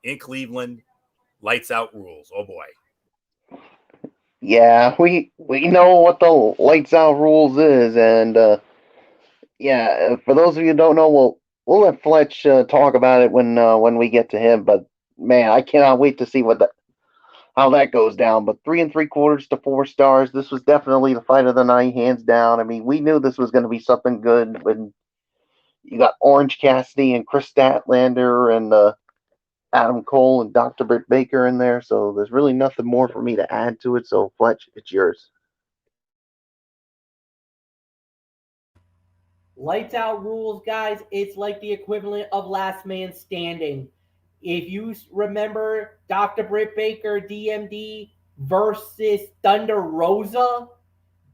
in Cleveland. Lights out rules. Oh, boy. Yeah, we know what the lights out rules is, and for those of you who don't know, we'll let Fletch talk about it when we get to him. But man, I cannot wait to see how that goes down. But 3 3/4 to 4 stars. This was definitely the fight of the night, hands down. I mean, we knew this was going to be something good when you got Orange Cassidy and Chris Statlander and Adam Cole and Dr. Britt Baker in there. So there's really nothing more for me to add to it. So Fletch, it's yours. Lights out rules, guys. It's like the equivalent of Last Man Standing. If you remember Dr. Britt Baker, DMD versus Thunder Rosa,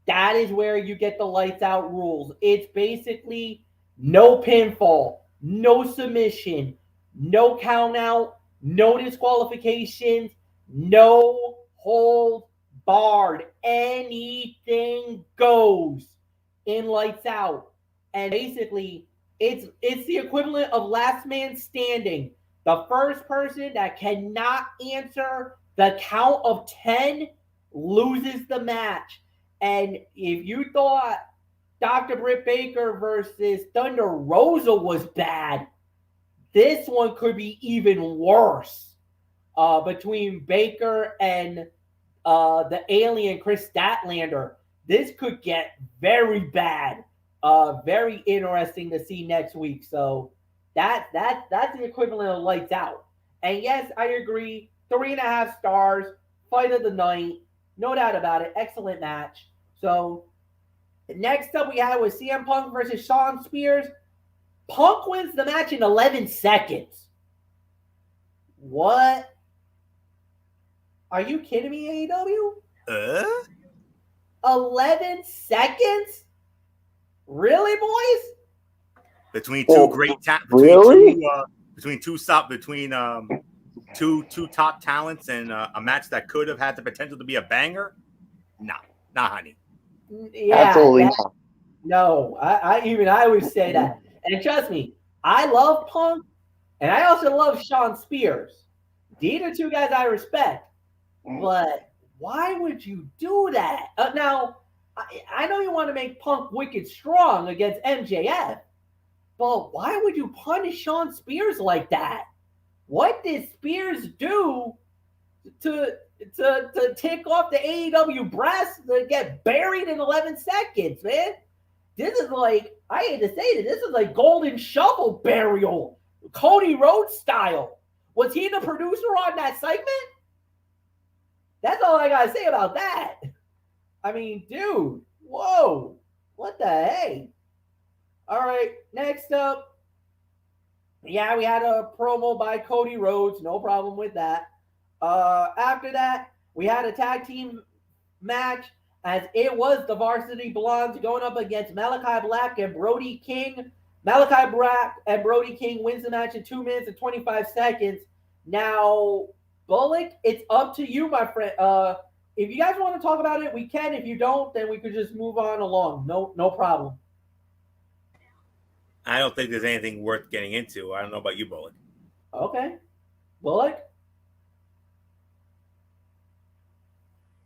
that is where you get the lights out rules. It's basically no pinfall, no submission, no count out, no disqualifications, no hold barred. Anything goes in lights out. And basically, it's the equivalent of Last Man Standing. The first person that cannot answer the count of 10 loses the match. And if you thought Dr. Britt Baker versus Thunder Rosa was bad, this one could be even worse. Between Baker and the alien Chris Statlander, this could get very bad. Very interesting to see next week. So that's the equivalent of lights out. And yes, I agree. 3.5 stars. Fight of the night. No doubt about it. Excellent match. So next up we had was CM Punk versus Shawn Spears. Punk wins the match in 11 seconds. What? Are you kidding me, AEW? 11 seconds? Really, boys? Between two great talents, between two top talents, and a match that could have had the potential to be a banger. No, not honey. Yeah, absolutely not. No, I would say that. And trust me, I love Punk, and I also love Shawn Spears. These are two guys I respect. But why would you do that? Now, I know you want to make Punk wicked strong against MJF, but why would you punish Shawn Spears like that? What did Spears do to tick off the AEW brass to get buried in 11 seconds, man? This is like, I hate to say this is like Golden Shovel burial, Cody Rhodes style. Was he the producer on that segment? That's all I gotta say about that. I mean, dude, whoa, what the hey? All right, next up, yeah, we had a promo by Cody Rhodes, no problem with that. After that, we had a tag team match as it was the Varsity Blondes going up against Malachi Black and Brody King. Malachi Black and Brody King wins the match in 2 minutes and 25 seconds. Now, Bullock, it's up to you, my friend. If you guys want to talk about it, we can. If you don't, then we could just move on along. No problem. I don't think there's anything worth getting into. I don't know about you, Bullock. Okay. Bullock?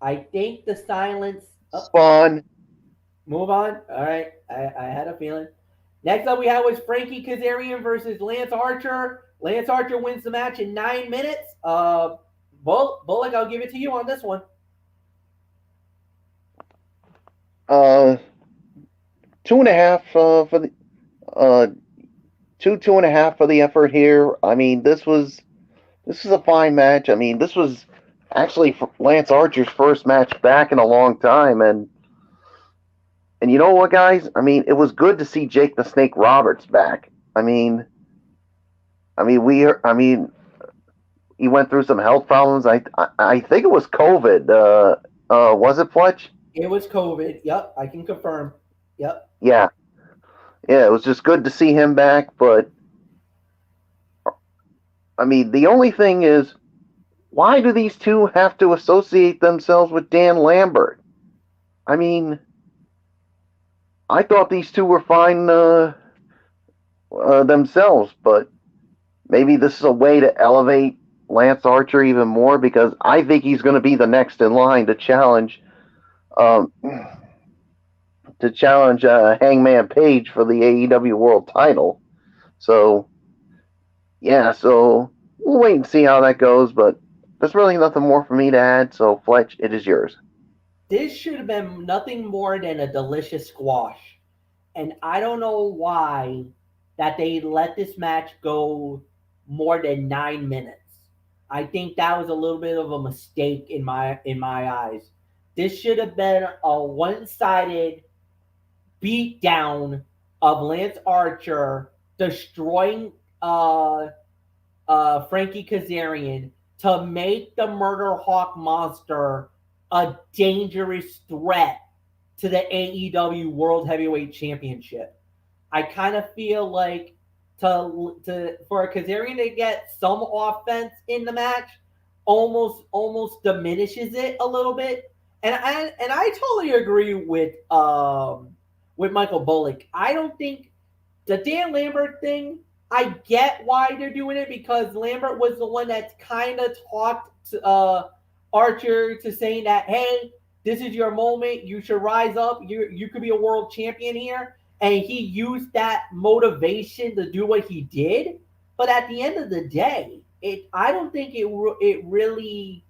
I think the silence... Spawn. Move on. All right. I had a feeling. Next up we had was Frankie Kazarian versus Lance Archer. Lance Archer wins the match in 9 minutes. Bullock, I'll give it to you on this one. 2.5 for the 2.5 for the effort here. I mean, this is a fine match. I mean, this was actually Lance Archer's first match back in a long time, and you know what, guys? I mean, it was good to see Jake the Snake Roberts back. I mean, he went through some health problems. I think it was COVID. Was it, Fletch? It was COVID. Yep, I can confirm. Yep. Yeah, it was just good to see him back. But I mean, the only thing is, why do these two have to associate themselves with Dan Lambert? I mean, I thought these two were fine themselves, but maybe this is a way to elevate Lance Archer even more, because I think he's going to be the next in line to challenge Hangman Page for the AEW World Title. So we'll wait and see how that goes, but there's really nothing more for me to add, so Fletch, it is yours. This should have been nothing more than a delicious squash. And I don't know why that they let this match go more than 9 minutes. I think that was a little bit of a mistake in my eyes. This should have been a one-sided beatdown of Lance Archer destroying Frankie Kazarian to make the Murder Hawk Monster a dangerous threat to the AEW World Heavyweight Championship. I kind of feel like for Kazarian to get some offense in the match almost diminishes it a little bit. And I totally agree with Michael Bullock. I don't think the Dan Lambert thing, I get why they're doing it, because Lambert was the one that kind of talked to, Archer to saying that, hey, this is your moment. You should rise up. You could be a world champion here. And he used that motivation to do what he did. But at the end of the day, I don't think it really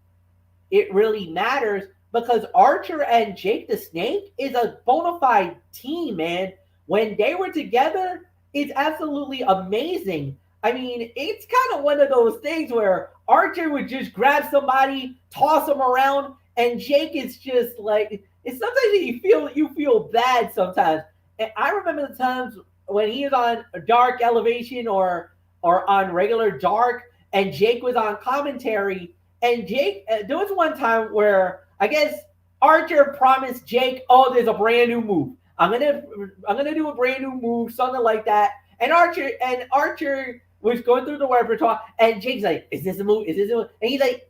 matters, because Archer and Jake the Snake is a bona fide team, man. When they were together, it's absolutely amazing. I mean, it's kind of one of those things where Archer would just grab somebody, toss them around, and Jake is just like, it's sometimes you feel bad sometimes. And I remember the times when he was on Dark Elevation or on regular Dark, and Jake was on commentary. And Jake, there was one time where I guess Archer promised Jake, "Oh, there's a brand new move. I'm gonna do a brand new move, something like that." And Archer was going through the repertoire, and Jake's like, "Is this a move? Is this a move?" And he's like,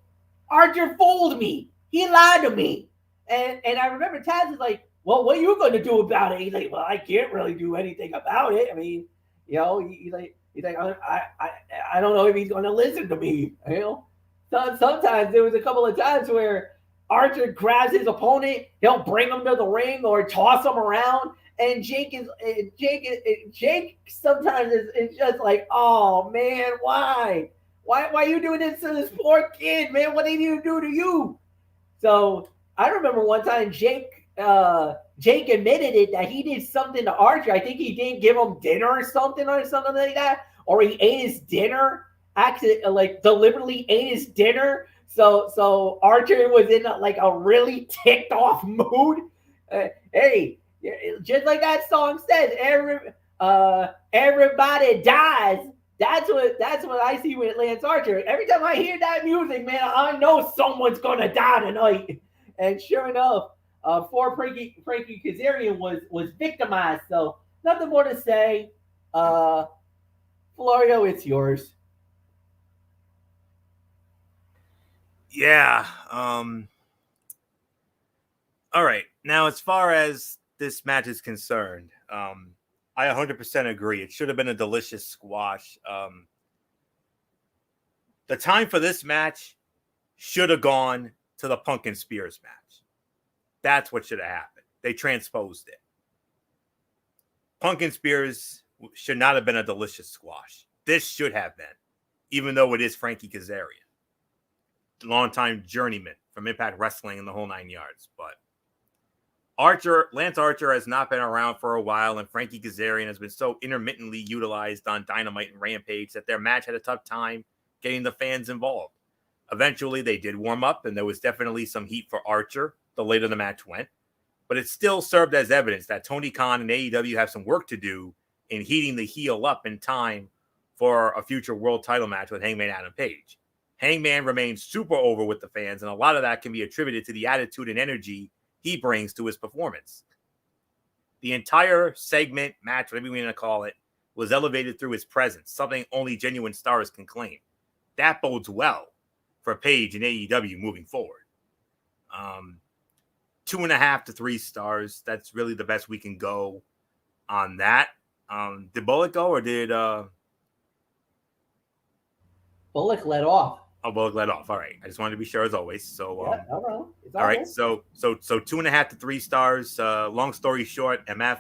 "Archer fooled me. He lied to me." And I remember Taz is like, "Well, what are you going to do about it?" He's like, "Well, I can't really do anything about it. I mean, he's like, I don't know if he's going to listen to me. So sometimes there was a couple of times where Archer grabs his opponent, he'll bring him to the ring or toss him around, and Jake sometimes is just like, "Oh man, why are you doing this to this poor kid, man? What did he do to you?" So I remember one time Jake admitted it, that he did something to Archer. I think he didn't give him dinner or something like that, or he ate his dinner, like deliberately ate his dinner. So Archer was in a really ticked off mood. Hey, just like that song says, everybody dies. That's what I see with Lance Archer. Every time I hear that music, man, I know someone's gonna die tonight. And sure enough, poor Frankie Kazarian was victimized. So nothing more to say. Florio, it's yours. Yeah. All right. Now, as far as this match is concerned, I 100% agree. It should have been a delicious squash. The time for this match should have gone to the Punk and Spears match. That's what should have happened. They transposed it. Punk and Spears should not have been a delicious squash. This should have been, even though it is Frankie Kazarian. longtime journeyman from Impact Wrestling and the whole 9 yards. But Lance Archer has not been around for a while, and Frankie Kazarian has been so intermittently utilized on Dynamite and Rampage that their match had a tough time getting the fans involved. Eventually, they did warm up, and there was definitely some heat for Archer the later the match went. But it still served as evidence that Tony Khan and AEW have some work to do in heating the heel up in time for a future world title match with Hangman Adam Page. Hangman remains super over with the fans, and a lot of that can be attributed to the attitude and energy he brings to his performance. The entire segment, match, whatever you want to call it, was elevated through his presence, something only genuine stars can claim. That bodes well for Page and AEW moving forward. 2.5 to 3 stars. That's really the best we can go on that. Did Bullock go or did Bullock let off? Oh, Bullock let off. All right. I just wanted to be sure as always. So yeah, no. All right. So 2.5 to 3 stars. Long story short, MF,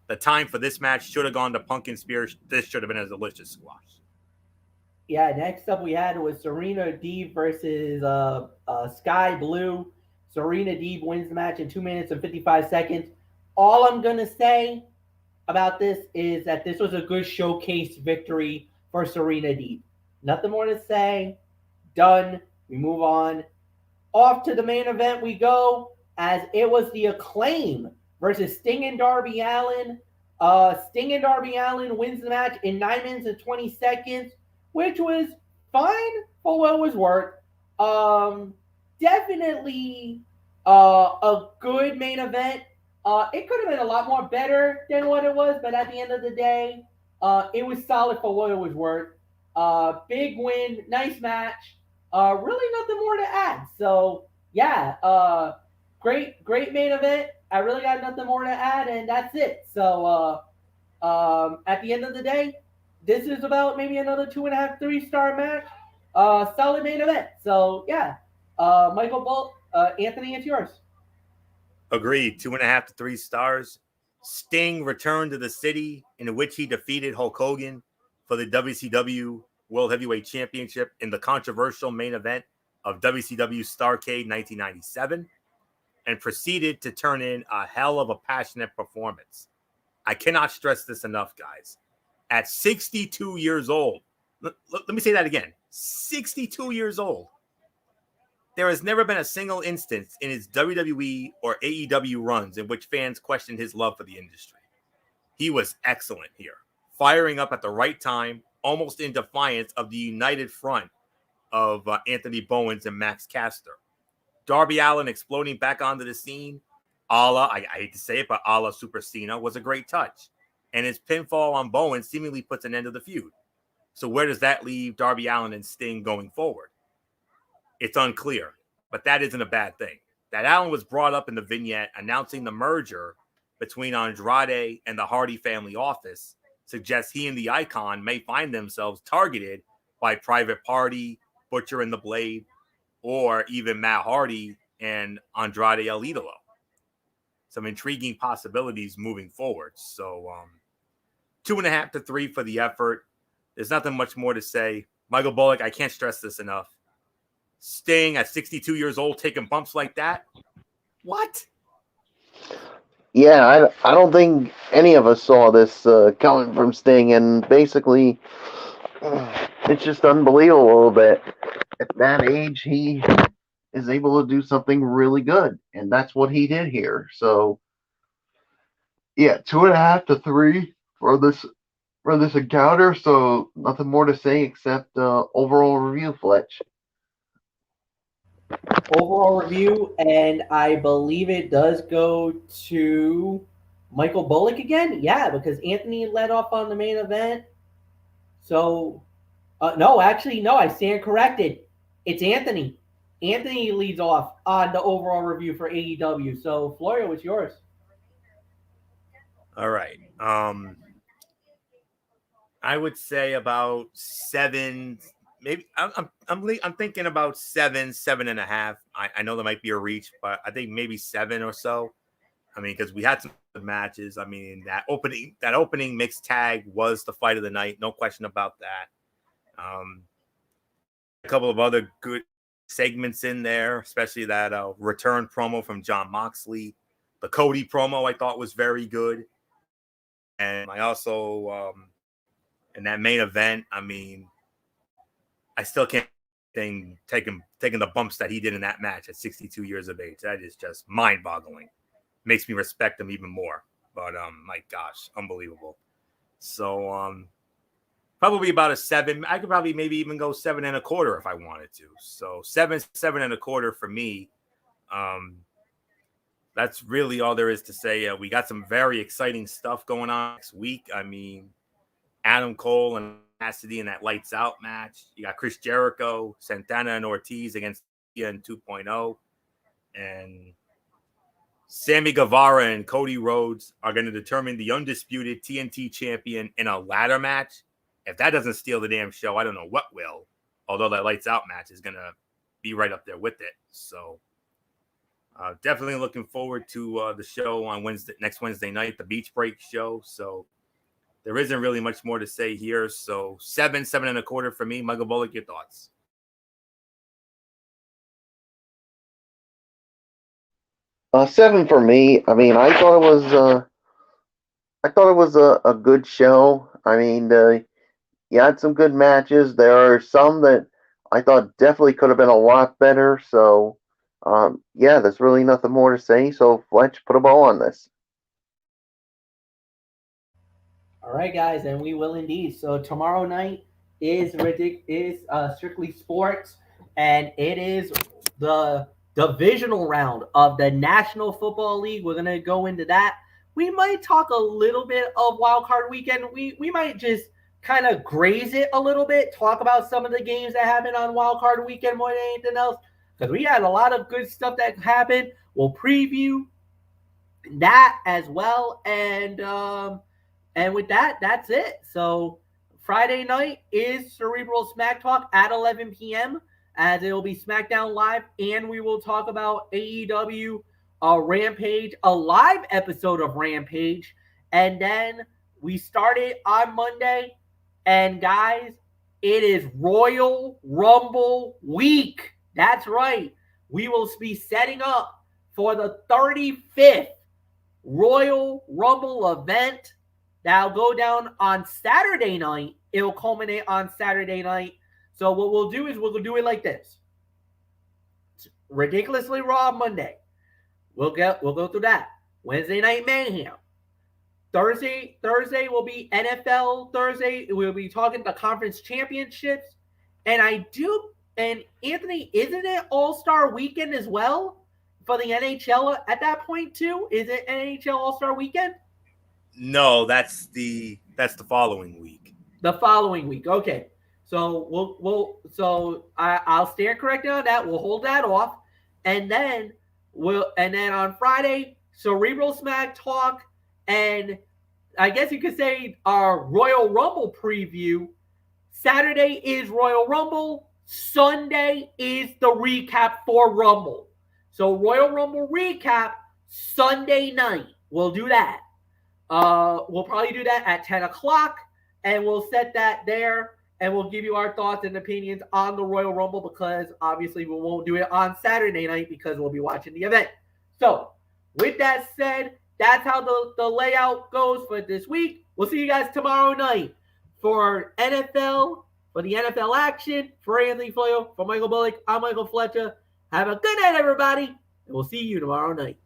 the time for this match should have gone to Punk and Spears. This should have been a delicious squash. Yeah, next up we had was Serena Deeb versus Sky Blue. Serena Deeb wins the match in 2 minutes and 55 seconds. All I'm going to say about this is that this was a good showcase victory for Serena Deeb. Nothing more to say. Done. We move on. Off to the main event we go, as it was the Acclaim versus Sting and Darby Allin. Sting and Darby Allin wins the match in 9 minutes and 20 seconds, which was fine for what it was worth. Definitely a good main event. It could have been a lot more better than what it was, but at the end of the day, it was solid for what it was worth. Big win, nice match. Really nothing more to add. So yeah, great main event. I really got nothing more to add, and that's it. So at the end of the day, this is about maybe another 2.5, 3-star match. Solid main event. So yeah, Anthony, it's yours. Agreed. 2.5 to 3 stars. Sting returned to the city in which he defeated Hulk Hogan for the WCW World Heavyweight Championship in the controversial main event of WCW Starrcade 1997, and proceeded to turn in a hell of a passionate performance. I cannot stress this enough, guys. At 62 years old, let me say that again, 62 years old, there has never been a single instance in his WWE or AEW runs in which fans questioned his love for the industry. He was excellent here, firing up at the right time, almost in defiance of the united front of Anthony Bowens and Max Caster. Darby Allin exploding back onto the scene, I hate to say it, but a la Super Cena, was a great touch. And his pinfall on Bowens seemingly puts an end to the feud. So where does that leave Darby Allin and Sting going forward? It's unclear, but that isn't a bad thing. That Allin was brought up in the vignette announcing the merger between Andrade and the Hardy family office suggests he and the Icon may find themselves targeted by Private Party, Butcher and the Blade, or even Matt Hardy and Andrade El Idolo. Some intriguing possibilities moving forward. So 2.5 to 3 for the effort. There's nothing much more to say. Michael Bullock, I can't stress this enough. Sting at 62 years old taking bumps like that? What? Yeah, I don't think any of us saw this coming from Sting, and basically, it's just unbelievable a little bit. At that age, he is able to do something really good, and that's what he did here. So, yeah, 2.5 to 3 for this encounter. So, nothing more to say except overall review, Fletch. Overall review, and I believe it does go to Michael Bullock again. Yeah, because Anthony led off on the main event. So, no, I stand corrected. It's Anthony. Anthony leads off on the overall review for AEW. So, Florio, it's yours. All right. I would say about 7. Maybe I'm thinking about 7.5. I know there might be a reach, but I think maybe 7 or so. I mean, because we had some good matches. I mean, that opening mixed tag was the fight of the night, no question about that. A couple of other good segments in there, especially that return promo from Jon Moxley. The Cody promo I thought was very good. And I also, in that main event, I mean, I still can't think taking the bumps that he did in that match at 62 years of age. That is just mind-boggling. Makes me respect him even more. But my gosh, unbelievable. So probably about a 7. I could probably maybe even go 7 1/4 if I wanted to. So 7 1/4 for me. That's really all there is to say. We got some very exciting stuff going on next week. I mean, Adam Cole and Cassidy in that Lights Out match. You got Chris Jericho, Santana, and Ortiz against in 2.0. And Sammy Guevara and Cody Rhodes are going to determine the undisputed TNT champion in a ladder match. If that doesn't steal the damn show, I don't know what will. Although that Lights Out match is going to be right up there with it. So definitely looking forward to the show on next Wednesday night, the Beach Break show. So there isn't really much more to say here. So 7 1/4 for me. Michael Bullock, your thoughts? 7 for me. I mean, I thought it was a good show. I mean, you had some good matches. There are some that I thought definitely could have been a lot better. So, yeah, there's really nothing more to say. So, Fletch, put a bow on this. All right, guys, and we will indeed. So tomorrow night is Strictly Sports, and it is the divisional round of the National Football League. We're gonna go into that. We might talk a little bit of Wild Card Weekend. We might just kind of graze it a little bit, talk about some of the games that happened on Wild Card Weekend more than anything else, because we had a lot of good stuff that happened. We'll preview that as well, and with that, that's it. So Friday night is Cerebral Smack Talk at 11 p.m. as it will be SmackDown Live, and we will talk about AEW Rampage, a live episode of Rampage, and then we started on Monday, and guys, it is Royal Rumble week. That's right. We will be setting up for the 35th Royal Rumble event. That'll go down on Saturday night. It'll culminate on Saturday night. So what we'll do is we'll do it like this. Ridiculously Raw Monday. We'll go through that. Wednesday Night Mayhem. Thursday will be NFL Thursday. We'll be talking the conference championships. And Anthony, isn't it All-Star Weekend as well for the NHL at that point too? Is it NHL All-Star Weekend? No, that's the following week. The following week. Okay. So I'll stand corrected on that. We'll hold that off. And then on Friday, Cerebral Smack Talk, and I guess you could say our Royal Rumble preview. Saturday is Royal Rumble. Sunday is the recap for Rumble. So Royal Rumble recap Sunday night. We'll do that. We'll probably do that at 10 o'clock, and we'll set that there, and we'll give you our thoughts and opinions on the Royal Rumble, because obviously we won't do it on Saturday night because we'll be watching the event. So with that said, that's how the layout goes for this week. We'll see you guys tomorrow night for the NFL action. For Anthony Floyo, for Michael Bullock, I'm Michael Fletcher. Have a good night, everybody, and we'll see you tomorrow night.